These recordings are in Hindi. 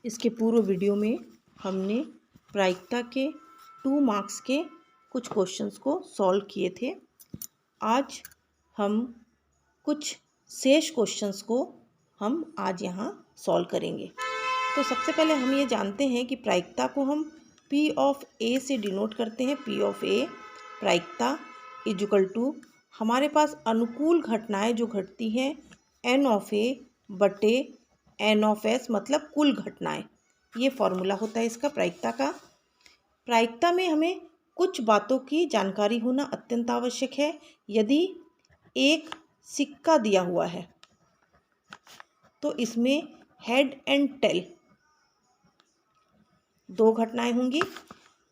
इसके पूर्व वीडियो में हमने प्रायिकता के 2 मार्क्स के कुछ क्वेश्चंस को सॉल्व किए थे। आज हम कुछ शेष क्वेश्चंस को हम आज यहाँ सॉल्व करेंगे। तो सबसे पहले हम ये जानते हैं कि प्रायिकता को हम P ऑफ A से डिनोट करते हैं। P ऑफ A प्रायिकता इक्वल टू हमारे पास अनुकूल घटनाएं जो घटती हैं N ऑफ A बटे N ऑफ S, मतलब कुल घटनाएं। ये फॉर्मूला होता है इसका प्रायिकता का। प्रायिकता में हमें कुछ बातों की जानकारी होना अत्यंत आवश्यक है। यदि एक सिक्का दिया हुआ है तो इसमें हेड एंड टेल 2 घटनाएं होंगी।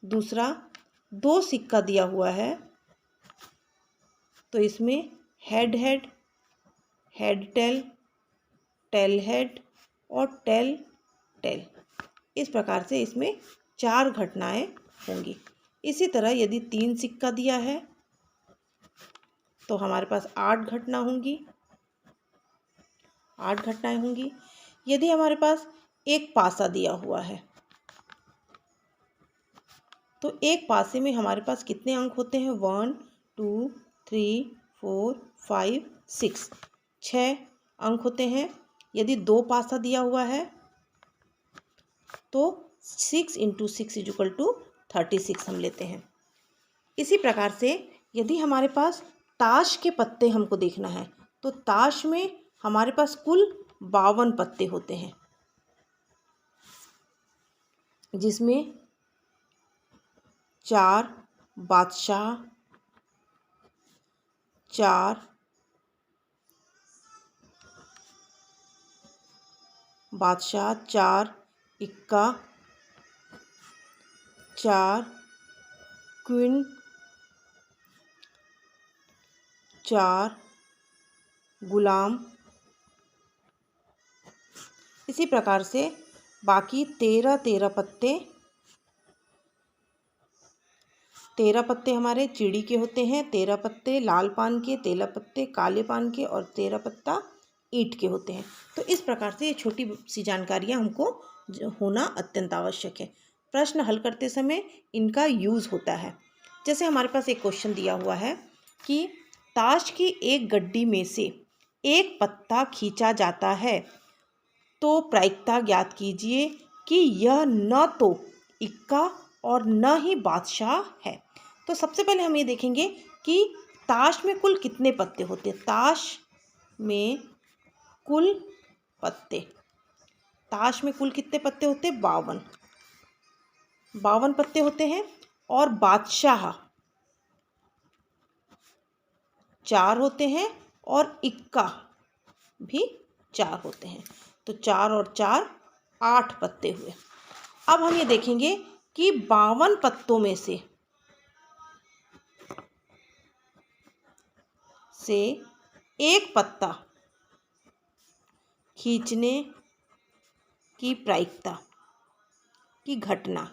दूसरा, 2 सिक्का दिया हुआ है तो इसमें head head, head tail, tail head और टेल टेल, इस प्रकार से इसमें 4 घटनाएं होंगी। इसी तरह यदि 3 सिक्का दिया है तो हमारे पास 8 घटना होंगी, 8 घटनाएं होंगी। यदि हमारे पास एक पासा दिया हुआ है तो एक पासे में हमारे पास कितने अंक होते हैं? 1 2 3 4 5 6, 6 अंक होते हैं। यदि 2 पासा दिया हुआ है तो 6 × 6 = 36 हम लेते हैं। इसी प्रकार से यदि हमारे पास ताश के पत्ते हमको देखना है तो ताश में हमारे पास कुल 52 पत्ते होते हैं, जिसमें 4 बादशाह, 4 बादशाह, 4 इक्का, 4 क्वीन, 4 गुलाम। इसी प्रकार से बाकी 13 पत्ते, 13 पत्ते हमारे चिड़ी के होते हैं, 13 पत्ते लाल पान के, 13 पत्ते काले पान के और 13 पत्ता ईंट के होते हैं। तो इस प्रकार से ये छोटी सी जानकारियाँ हमको होना अत्यंत आवश्यक है। प्रश्न हल करते समय इनका यूज़ होता है। जैसे हमारे पास एक क्वेश्चन दिया हुआ है कि ताश की एक गड्डी में से एक पत्ता खींचा जाता है तो प्रायिकता ज्ञात कीजिए कि यह न तो इक्का और न ही बादशाह है। तो सबसे पहले हम ये देखेंगे कि ताश में कुल कितने पत्ते होते हैं। ताश में कुल पत्ते, ताश में कुल कितने पत्ते होते हैं? 52, 52 पत्ते होते हैं। और बादशाह 4 होते हैं और इक्का भी 4 होते हैं। तो 4 और 4 8 पत्ते हुए। अब हम ये देखेंगे कि 52 पत्तों में से एक पत्ता खींचने की प्रायिकता की घटना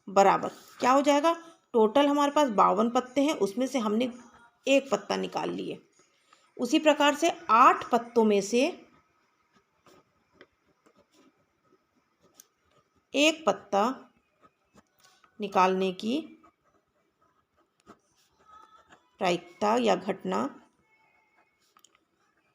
बराबर क्या हो जाएगा? टोटल हमारे पास 52 पत्ते हैं, उसमें से हमने एक पत्ता निकाल लिए। उसी प्रकार से 8 पत्तों में से एक पत्ता निकालने की प्रायिकता या घटना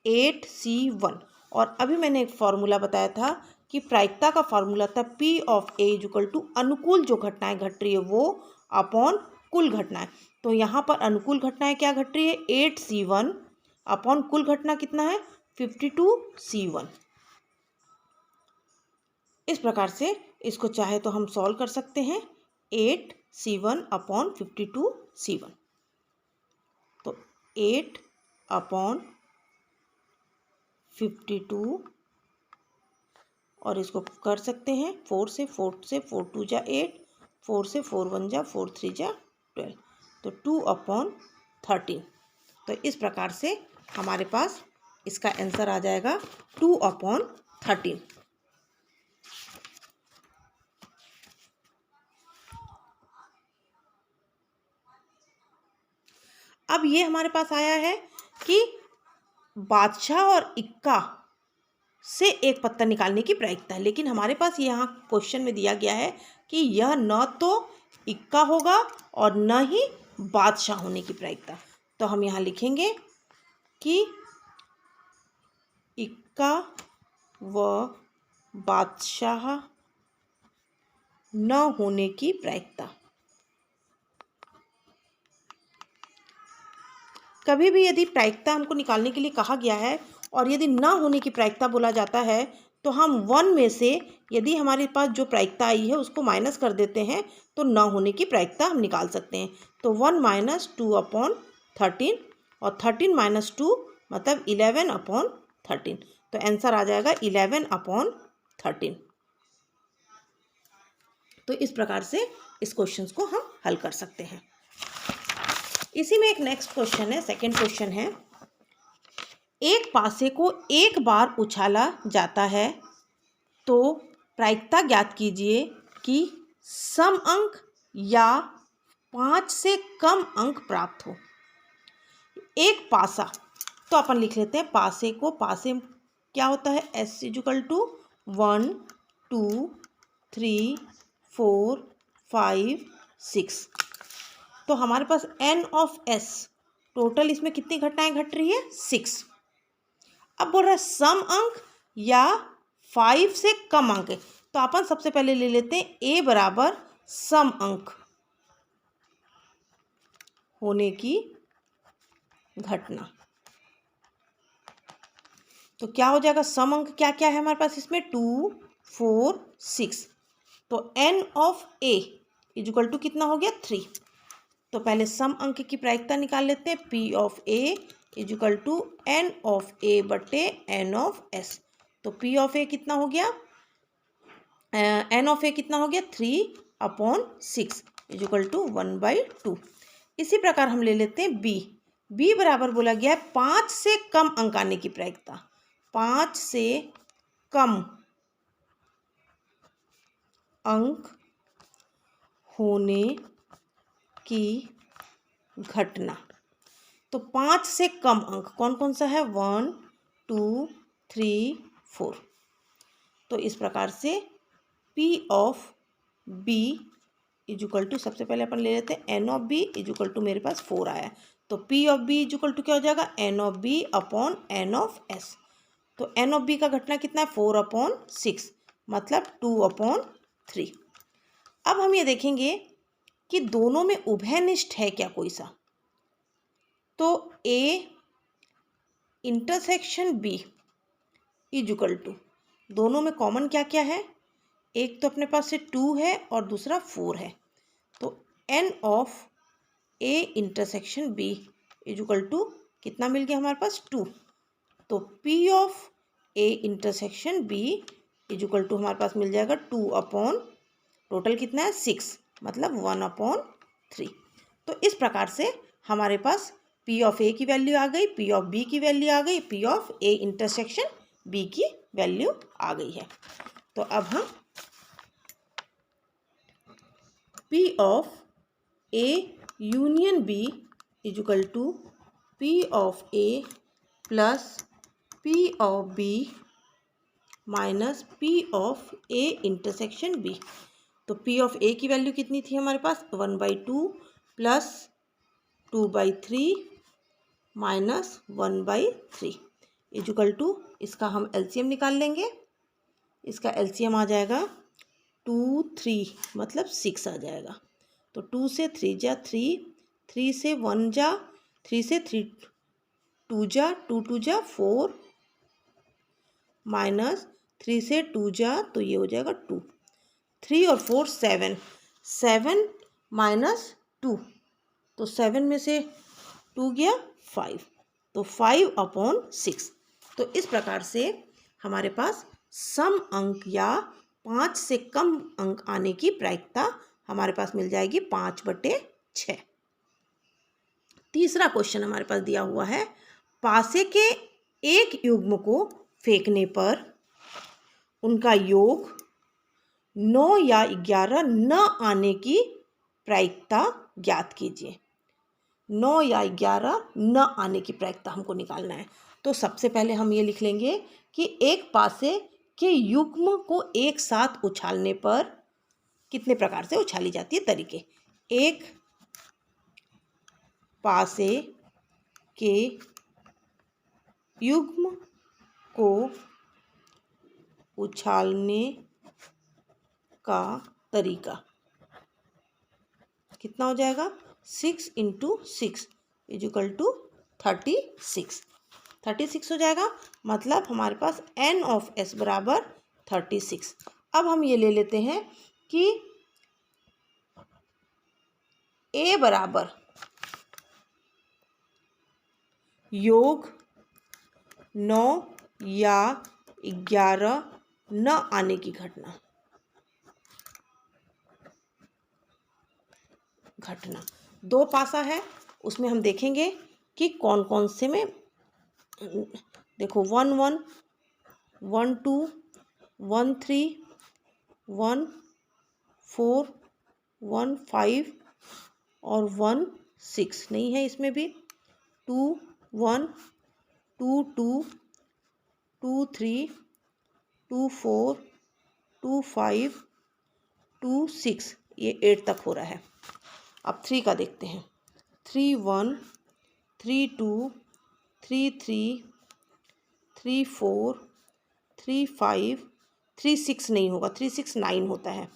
8C1। और अभी मैंने एक फॉर्मूला बताया था कि प्रायिकता का फॉर्मूला था P ऑफ A = अनुकूल जो घटनाएं घट रही है वो अपॉन कुल घटनाएं। तो यहाँ पर अनुकूल घटनाएं क्या घट रही है? 8C1 अपॉन कुल घटना कितना है? 52C1। इस प्रकार से इसको चाहे तो हम सॉल्व कर सकते हैं। 8C1 अपॉन 52C1, तो 8 अपॉन 52 और इसको कर सकते हैं 4 से 4 2 जा 8, 4 से 4 1 जा 4 3 जा 12, तो 2 अपॉन 13। तो इस प्रकार से हमारे पास इसका आंसर आ जाएगा 2 अपॉन 13। अब ये हमारे पास आया है कि बादशाह और इक्का से एक पत्ता निकालने की प्रायिकता है। लेकिन हमारे पास यहाँ क्वेश्चन में दिया गया है कि यह न तो इक्का होगा और न ही बादशाह होने की प्रायिकता। तो हम यहाँ लिखेंगे कि इक्का व बादशाह न होने की प्रायिकता। कभी भी यदि प्रायिकता हमको निकालने के लिए कहा गया है और यदि न होने की प्रायिकता बोला जाता है तो हम 1 में से यदि हमारे पास जो प्रायिकता आई है उसको माइनस कर देते हैं तो न होने की प्रायिकता हम निकाल सकते हैं। तो 1 माइनस 2/13 और 13 माइनस 2 मतलब 11/13। तो आंसर आ जाएगा 11/13। तो इस प्रकार से इस क्वेश्चन को हम हल कर सकते हैं। इसी में एक नेक्स्ट क्वेश्चन है, सेकंड क्वेश्चन है, एक पासे को एक बार उछाला जाता है तो प्रायिकता ज्ञात कीजिए कि सम अंक या 5 से कम अंक प्राप्त हो। एक पासा, तो अपन लिख लेते हैं पासे को, पासे क्या होता है, S = 1 2 3 4 5 6। तो हमारे पास N(S) टोटल इसमें कितनी घटनाएं घट रही है, 6। अब बोल रहा है सम अंक या 5 से कम अंक है, तो अपन सबसे पहले ले लेते हैं A बराबर सम अंक होने की घटना। तो क्या हो जाएगा, सम अंक क्या क्या है हमारे पास इसमें, 2 4 6। तो N(A) = कितना हो गया, 3। तो पहले सम अंक की प्रायिकता निकाल लेते हैं। P(A) = N(A) बटे N(S). तो P(A) कितना हो गया, N(A) कितना हो गया, 3/6 = 1/2। इसी प्रकार हम ले लेते हैं B बराबर बोला गया है 5 से कम अंक आने की प्रायिकता। 5 से कम अंक होने की घटना। तो 5 से कम अंक कौन कौन सा है, 1 2 3 4। तो इस प्रकार से P(B) = सबसे पहले अपन ले लेते हैं N(B) = मेरे पास 4 आया। तो P(B) = क्या हो जाएगा, N(B/N(S). तो N(B) का घटना कितना है, 4/6 मतलब 2/3। अब हम ये देखेंगे कि दोनों में उभयनिष्ठ है क्या कोई सा। तो A इंटरसेक्शन B = दोनों में कॉमन क्या क्या है, एक तो अपने पास से 2 है और दूसरा 4 है। तो N(A इंटरसेक्शन B) = कितना मिल गया हमारे पास, 2। तो P(A इंटरसेक्शन B) = हमारे पास मिल जाएगा 2 टोटल कितना है, 6 मतलब 1/3। तो इस प्रकार से हमारे पास P(A) की वैल्यू आ गई, P(B) की वैल्यू आ गई, P(A इंटरसेक्शन B) की वैल्यू आ गई है। तो अब हम P(A union B) = P(A plus P(B minus P(A intersection B)। तो P(A) की वैल्यू कितनी थी हमारे पास, 1/2 प्लस 2/3 माइनस 1/3 = इसका हम LCM निकाल लेंगे। इसका LCM आ जाएगा 2 3 मतलब 6 आ जाएगा। तो 2 से 3 जा 3, 3 से 1 जा 3 से 3 2 जा 2 2 जा 4 माइनस 3 से 2 जा तो ये हो जाएगा 2, 3 और 4 7, 7 माइनस 2 तो 7 में से 2 गया 5, तो 5/6। तो इस प्रकार से हमारे पास सम अंक या 5 से कम अंक आने की प्रायिकता हमारे पास मिल जाएगी 5/6। तीसरा क्वेश्चन हमारे पास दिया हुआ है, पासे के एक युग्म को फेंकने पर उनका योग 9 या 11 न आने की प्रायिकता ज्ञात कीजिए। 9 या 11 न आने की प्रायिकता हमको निकालना है। तो सबसे पहले हम ये लिख लेंगे कि एक पासे के युग्म को एक साथ उछालने पर कितने प्रकार से उछाली जाती है तरीके। एक पासे के युग्म को उछालने का तरीका कितना हो जाएगा, 6 × 6 = 36। 36 हो जाएगा, मतलब हमारे पास n ऑफ s बराबर 36। अब हम ये ले लेते हैं कि a बराबर योग 9 या 11 न आने की घटना दो पासा है, उसमें हम देखेंगे कि कौन कौन से में। देखो 1 1 1 2 1 3 1 4 1 5 और 1 6 नहीं है, इसमें भी 2 1 2 2 2 3 2 4 2 5 2 6, ये 8 तक हो रहा है। अब 3 का देखते हैं, 3 1 3 2 3 3 3 4 3 5 3 6 नहीं होगा, 3 6 9 होता है।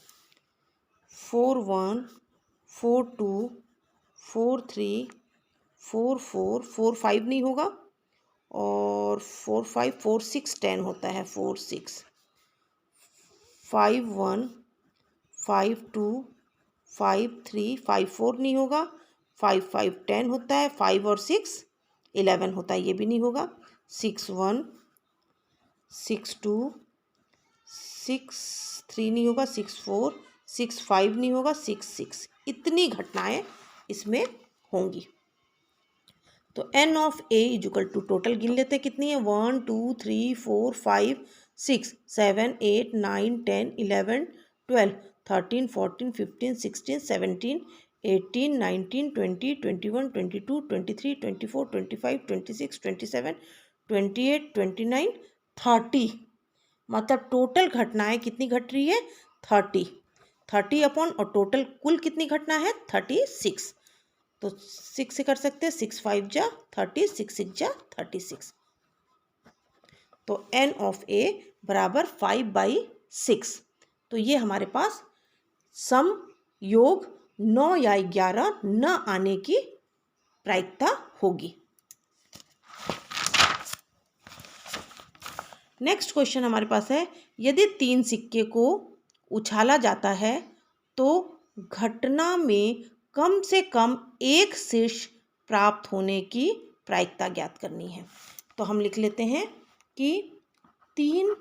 4 1 4 2 4 3 4 4 4 5 नहीं होगा, और 4 5 4 6 10 होता है। 4 6 5 1 5 2 5 3 5 4 नहीं होगा, 5 5 10 होता है, 5 और 6 11 होता है, ये भी नहीं होगा। 6 1 6 2 6 3 नहीं होगा, 6 4 6 5 नहीं होगा, 6 6, इतनी घटनाएं इसमें होंगी। तो n ऑफ a = टोटल गिन लेते हैं कितनी है, 1 2 3 4 5 6 7 8 9 10 11 12 13 14 15 16 17 18 19 20 21 22 23 24 25 26 27 28 29 30, मतलब टोटल घटनाएं कितनी घट रही है, 30 अपॉन, और टोटल कुल कितनी घटना है, 36। तो 6 से कर सकते हैं, 6 5 जा 30, 6 6 जा 36। तो n ऑफ a बराबर 5/6। तो ये हमारे पास सम योग 9 या 11 न आने की प्रायिकता होगी। नेक्स्ट क्वेश्चन हमारे पास है, यदि 3 सिक्के को उछाला जाता है तो घटना में कम से कम एक शीर्ष प्राप्त होने की प्रायिकता ज्ञात करनी है। तो हम लिख लेते हैं कि 3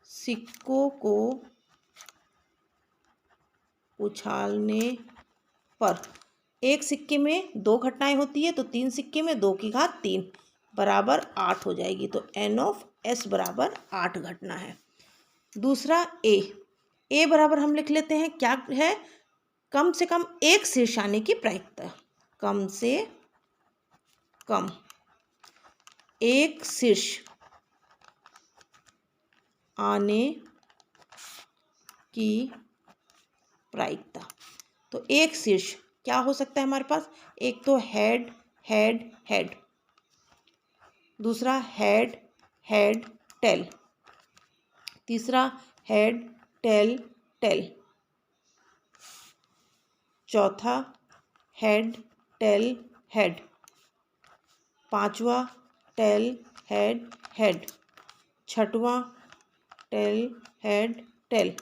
सिक्कों को उछालने पर एक सिक्के में 2 घटनाएं होती है, तो 3 सिक्के में 2 की घात 3 बराबर 8 हो जाएगी। तो n ऑफ s बराबर 8 घटना है। दूसरा a बराबर हम लिख लेते हैं, क्या है, कम से कम एक शीर्ष आने की प्रायिकता, कम से कम एक शीर्ष आने की प्रायिकता। तो एक शीर्ष क्या हो सकता है हमारे पास, एक तो हेड हेड हेड, दूसरा हेड हेड टेल, तीसरा हेड टेल टेल, चौथा हेड टेल हेड, पांचवा टेल हेड हेड, छठवां टेल हेड टेल,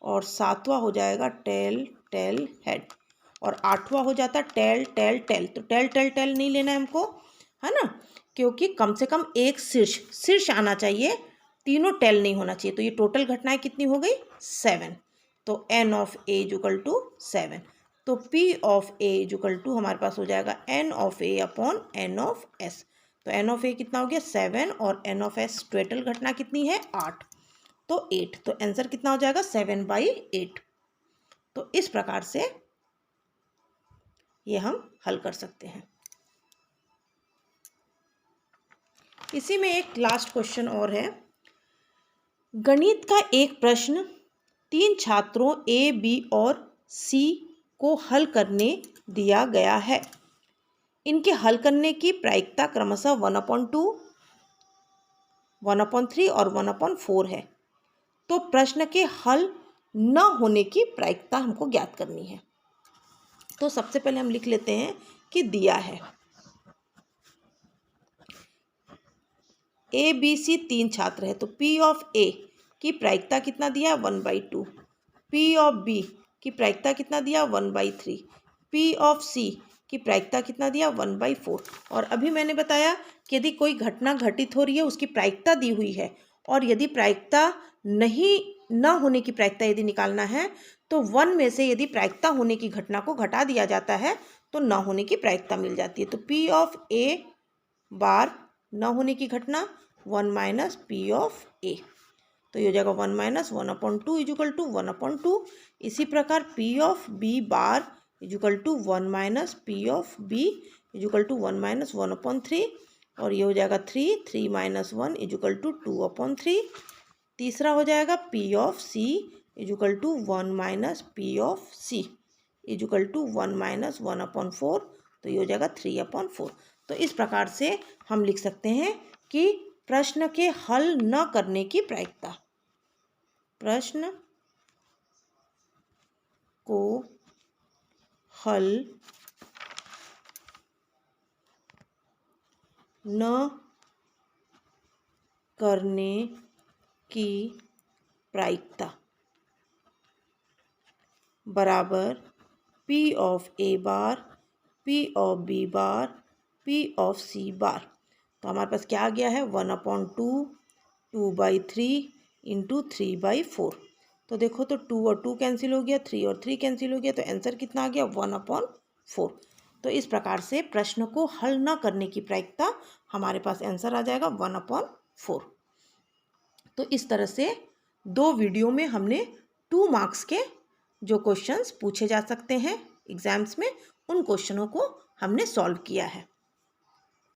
और सातवां हो जाएगा टेल टेल हेड, और आठवां हो जाता टेल टेल टेल। तो टेल टेल टेल नहीं लेना है हमको, है ना, क्योंकि कम से कम एक शीर्ष आना चाहिए, तीनों टेल नहीं होना चाहिए। तो ये टोटल घटनाएं कितनी हो गई, 7। तो n ऑफ a = 7। तो p ऑफ a = हमारे पास हो जाएगा n of a upon n of s। तो n ऑफ a कितना हो गया, 7, और n ऑफ s टोटल घटना कितनी है, 8, तो 8। तो आंसर कितना हो जाएगा, 7/8। तो इस प्रकार से ये हम हल कर सकते हैं। इसी में एक लास्ट क्वेश्चन और है। गणित का एक प्रश्न 3 छात्रों ए, बी और सी को हल करने दिया गया है। इनके हल करने की प्रायिकता क्रमशः 1/2, 1/3 और 1/4 है। तो प्रश्न के हल न होने की प्रायिकता हमको ज्ञात करनी है। तो सबसे पहले हम लिख लेते हैं कि दिया है ए, बी, सी 3 छात्र है, तो P ऑफ ए की प्रायिकता कितना दिया है 1/2, P ऑफ बी की प्रायिकता कितना दिया 1/3, P ऑफ सी की प्रायिकता कितना दिया 1/4। और अभी मैंने बताया कि यदि कोई घटना घटित हो रही है उसकी प्रायिकता दी हुई है, और यदि प्रायिकता न होने की प्रायिकता यदि निकालना है तो 1 में से यदि प्रायिकता होने की घटना को घटा दिया जाता है तो न होने की प्रायिकता मिल जाती है। तो P ऑफ ए बार न होने की घटना 1 माइनस P ऑफ ए, तो ये हो जाएगा 1 माइनस 1/2 इजुकल टू 1/2। इसी प्रकार P of B bar equal to 1 minus P of B equal to 1 minus 1/3, और ये हो जाएगा 3 माइनस 1 इजुकल टू 2/3। तीसरा हो जाएगा P of C equal to 1 minus P of C equal to 1 minus 1/4, तो ये हो जाएगा 3/4। तो इस प्रकार से हम लिख सकते हैं कि प्रश्न के हल न करने की प्रायिकता, प्रश्न को हल न करने की प्रायिकता बराबर P of A bar, P of B bar, P of C bar. तो हमारे पास क्या आ गया है 1/2, 2/3 इंटू 3/4। तो देखो तो 2 और 2 कैंसिल हो गया, 3 और 3 कैंसिल हो गया, तो आंसर कितना आ गया 1/4। तो इस प्रकार से प्रश्न को हल न करने की प्रायिकता हमारे पास आंसर आ जाएगा 1/4। तो इस तरह से 2 वीडियो में हमने 2 मार्क्स के जो क्वेश्चंस पूछे जा सकते हैं एग्जाम्स में, उन क्वेश्चनों को हमने सॉल्व किया है।